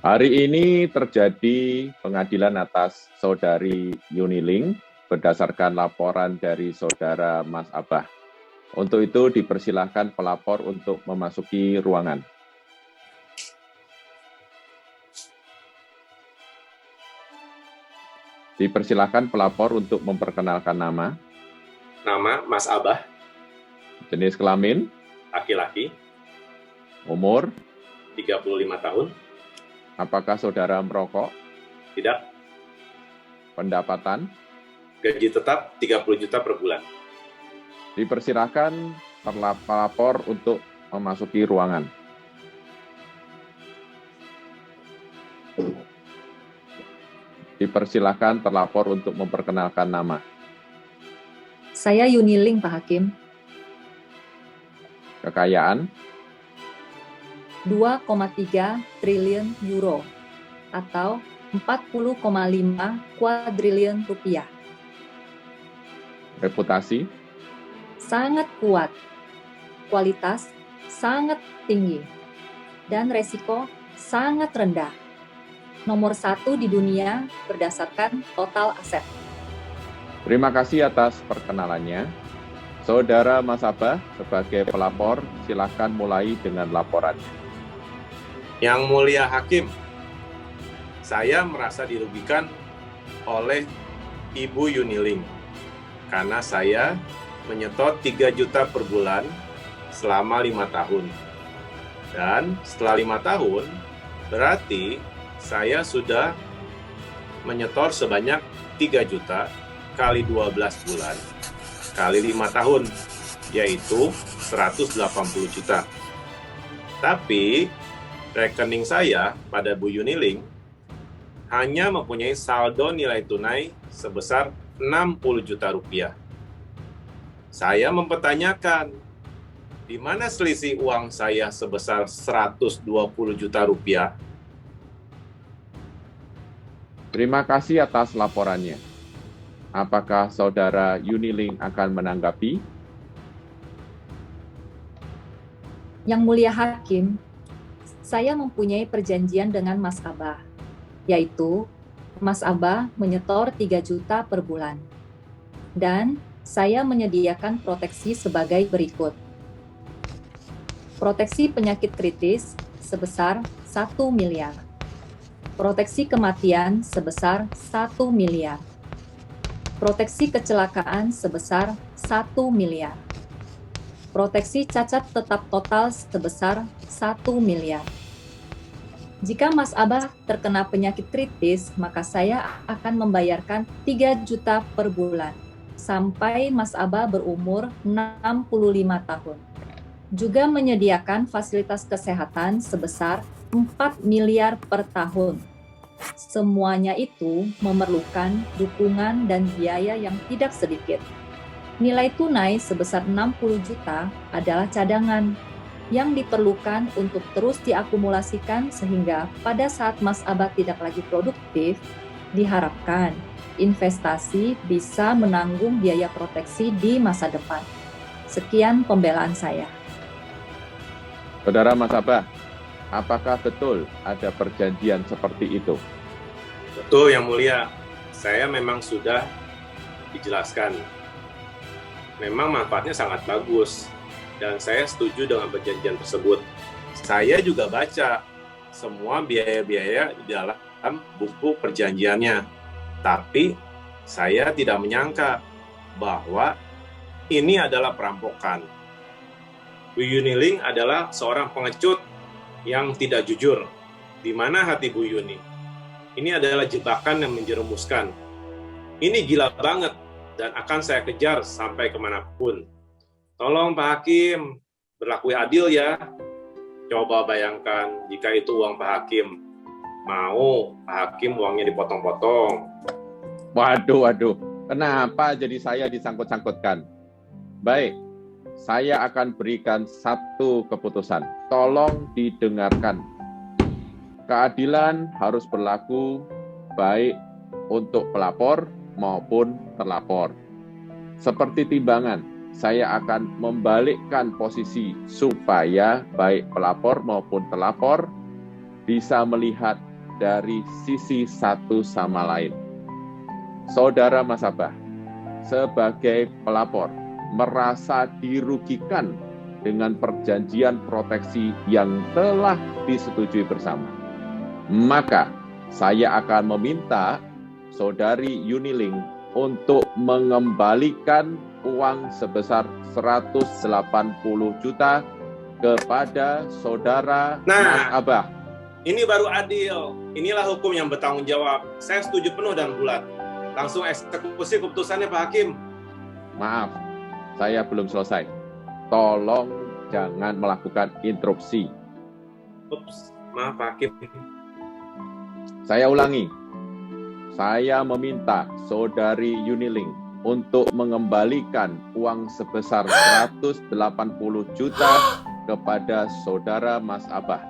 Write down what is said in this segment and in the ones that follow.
Hari ini terjadi pengadilan atas Saudari Yuniling berdasarkan laporan dari Saudara Mas Abah. Untuk itu dipersilahkan pelapor untuk memasuki ruangan. Dipersilahkan pelapor untuk memperkenalkan nama. Nama Mas Abah. Jenis kelamin. Laki-laki. Umur. 35 tahun. Apakah saudara merokok? Tidak. Pendapatan? Gaji tetap 30 juta per bulan. Dipersilahkan pelapor untuk memasuki ruangan. Dipersilahkan terlapor untuk memperkenalkan nama. Saya Yuniling, Pak Hakim. Kekayaan? 2,3 triliun euro atau 40,5 kuadriliun rupiah. Reputasi? Sangat kuat, kualitas sangat tinggi, dan resiko sangat rendah. Nomor 1 di dunia berdasarkan total aset. Terima kasih atas perkenalannya. Saudara Mas Abah, sebagai pelapor, silakan mulai dengan laporannya. Yang mulia Hakim, saya merasa dirugikan oleh Ibu Yuniling karena saya menyetor 3 juta per bulan selama 5 tahun. Dan setelah 5 tahun, berarti saya sudah menyetor sebanyak 3 juta kali 12 bulan kali 5 tahun, yaitu 180 juta. Tapi rekening saya pada Bu Yuniling hanya mempunyai saldo nilai tunai sebesar 60 juta rupiah. Saya mempertanyakan, di mana selisih uang saya sebesar 120 juta rupiah? Terima kasih atas laporannya. Apakah saudara Yuniling akan menanggapi? Yang mulia Hakim, saya mempunyai perjanjian dengan Mas Abah, yaitu Mas Abah menyetor 3 juta per bulan. Dan saya menyediakan proteksi sebagai berikut. Proteksi penyakit kritis sebesar 1 miliar. Proteksi kematian sebesar 1 miliar. Proteksi kecelakaan sebesar 1 miliar. Proteksi cacat tetap total sebesar 1 miliar. Jika Mas Abah terkena penyakit kritis, maka saya akan membayarkan 3 juta per bulan sampai Mas Abah berumur 65 tahun. Juga menyediakan fasilitas kesehatan sebesar 4 miliar per tahun. Semuanya itu memerlukan dukungan dan biaya yang tidak sedikit. Nilai tunai sebesar 60 juta adalah cadangan yang diperlukan untuk terus diakumulasikan sehingga pada saat Mas Abah tidak lagi produktif, diharapkan investasi bisa menanggung biaya proteksi di masa depan. Sekian pembelaan saya. Saudara Mas Abah, apakah betul ada perjanjian seperti itu? Betul, Yang Mulia. Saya memang sudah dijelaskan. Memang manfaatnya sangat bagus, dan saya setuju dengan perjanjian tersebut. Saya juga baca semua biaya-biaya di dalam buku perjanjiannya. Tapi saya tidak menyangka bahwa ini adalah perampokan. Bu Yuniling adalah seorang pengecut yang tidak jujur. Di mana hati Bu Yuni? Ini adalah jebakan yang menjerumuskan. Ini gila banget dan akan saya kejar sampai kemanapun. Tolong Pak Hakim, berlaku adil ya. Coba bayangkan jika itu uang Pak Hakim. Mau Pak Hakim uangnya dipotong-potong. Waduh, kenapa jadi saya disangkut-sangkutkan? Baik, saya akan berikan satu keputusan. Tolong didengarkan. Keadilan harus berlaku baik untuk pelapor maupun terlapor. Seperti timbangan, saya akan membalikkan posisi supaya baik pelapor maupun terlapor bisa melihat dari sisi satu sama lain. Saudara nasabah, sebagai pelapor, merasa dirugikan dengan perjanjian proteksi yang telah disetujui bersama. Maka, saya akan meminta saudari Unilink untuk mengembalikan uang sebesar 180 juta kepada saudara Mas Abah. Ini baru adil. Inilah hukum yang bertanggung jawab. Saya setuju penuh dan bulat. Langsung eksekusi keputusannya, Pak Hakim. Maaf, saya belum selesai. Tolong jangan melakukan interupsi. Ups, maaf Pak Hakim. Saya ulangi. Saya meminta saudari Unilink untuk mengembalikan uang sebesar 180 juta kepada saudara Mas Abah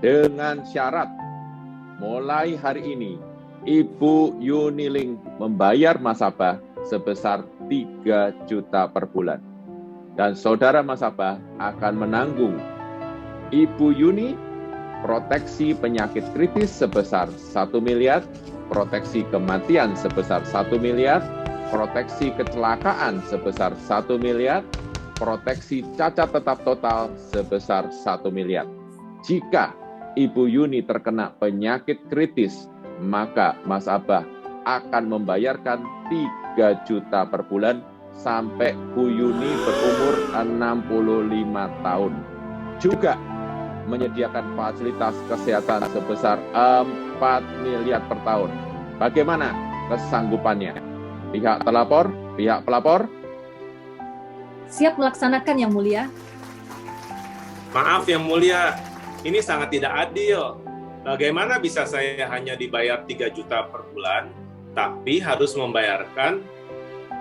dengan syarat mulai hari ini Ibu Unilink membayar Mas Abah sebesar 3 juta per bulan. Dan saudara Mas Abah akan menanggung Ibu Yuni proteksi penyakit kritis sebesar 1 miliar, proteksi kematian sebesar 1 miliar, proteksi kecelakaan sebesar 1 miliar, proteksi cacat tetap total sebesar 1 miliar. Jika Ibu Yuni terkena penyakit kritis, maka Mas Abah akan membayarkan 3 juta per bulan sampai Bu Yuni berumur 65 tahun. Juga menyediakan fasilitas kesehatan sebesar 4 miliar per tahun. Bagaimana kesanggupannya? Pihak terlapor, pihak pelapor? Siap melaksanakan, Yang Mulia. Maaf Yang Mulia, ini sangat tidak adil. Bagaimana bisa saya hanya dibayar 3 juta per bulan, tapi harus membayarkan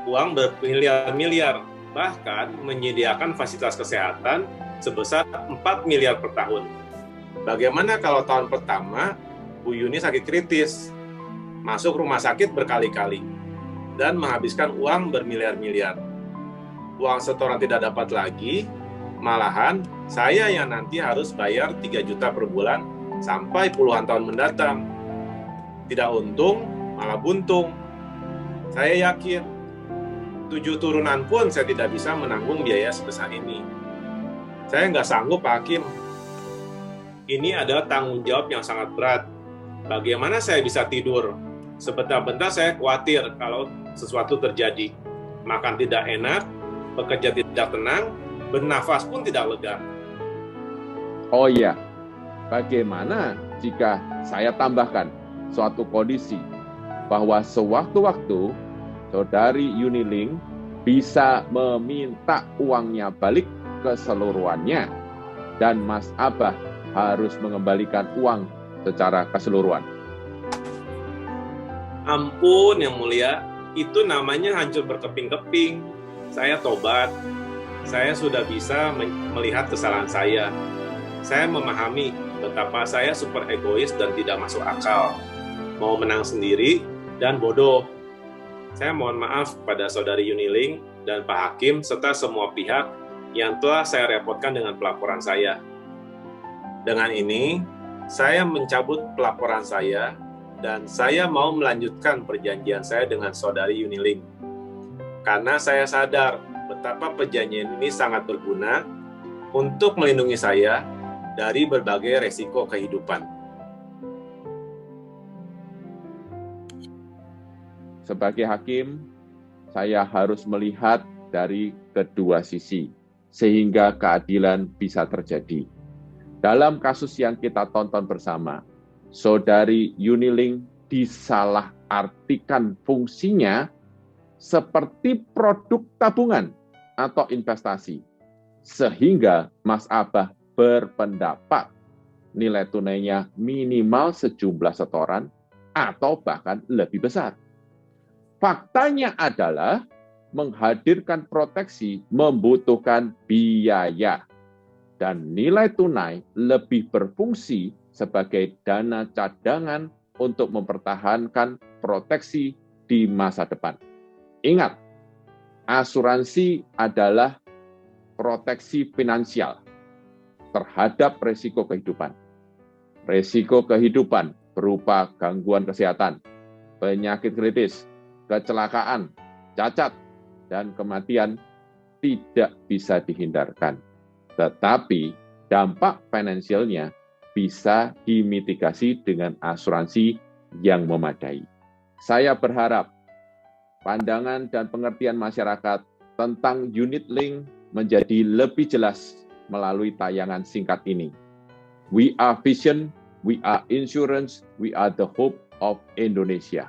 uang bermiliar-miliar, bahkan menyediakan fasilitas kesehatan sebesar 4 miliar per tahun. Bagaimana kalau tahun pertama Bu Yuni sakit kritis, masuk rumah sakit berkali-kali, dan menghabiskan uang bermiliar-miliar. Uang setoran tidak dapat lagi, malahan saya yang nanti harus bayar 3 juta per bulan sampai puluhan tahun mendatang. Tidak untung, malah buntung. Saya yakin 7 turunan pun saya tidak bisa menanggung biaya sebesar ini. Saya nggak sanggup, Pak Hakim. Ini adalah tanggung jawab yang sangat berat. Bagaimana saya bisa tidur? Sebentar-bentar saya khawatir kalau sesuatu terjadi. Makan tidak enak, bekerja tidak tenang, bernafas pun tidak lega. Oh iya, bagaimana jika saya tambahkan suatu kondisi bahwa sewaktu-waktu saudari Unilink bisa meminta uangnya balik keseluruhannya dan Mas Abah harus mengembalikan uang secara keseluruhan. Ampun Yang Mulia, itu namanya hancur berkeping-keping. Saya tobat. Saya sudah bisa melihat kesalahan saya. Saya memahami betapa saya super egois dan tidak masuk akal. Mau menang sendiri dan bodoh. Saya mohon maaf pada saudari Unilink dan Pak Hakim serta semua pihak yang telah saya repotkan dengan pelaporan saya. Dengan ini, saya mencabut pelaporan saya dan saya mau melanjutkan perjanjian saya dengan saudari Unilink. Karena saya sadar betapa perjanjian ini sangat berguna untuk melindungi saya dari berbagai resiko kehidupan. Sebagai hakim, saya harus melihat dari kedua sisi, sehingga keadilan bisa terjadi. Dalam kasus yang kita tonton bersama, saudari Unilink disalahartikan fungsinya seperti produk tabungan atau investasi, sehingga Mas Abah berpendapat nilai tunainya minimal sejumlah setoran atau bahkan lebih besar. Faktanya adalah menghadirkan proteksi membutuhkan biaya dan nilai tunai lebih berfungsi sebagai dana cadangan untuk mempertahankan proteksi di masa depan. Ingat, asuransi adalah proteksi finansial terhadap resiko kehidupan. Resiko kehidupan berupa gangguan kesehatan, penyakit kritis, kecelakaan, cacat, dan kematian tidak bisa dihindarkan. Tetapi dampak finansialnya bisa dimitigasi dengan asuransi yang memadai. Saya berharap pandangan dan pengertian masyarakat tentang unit link menjadi lebih jelas melalui tayangan singkat ini. We are vision, we are insurance, we are the hope of Indonesia.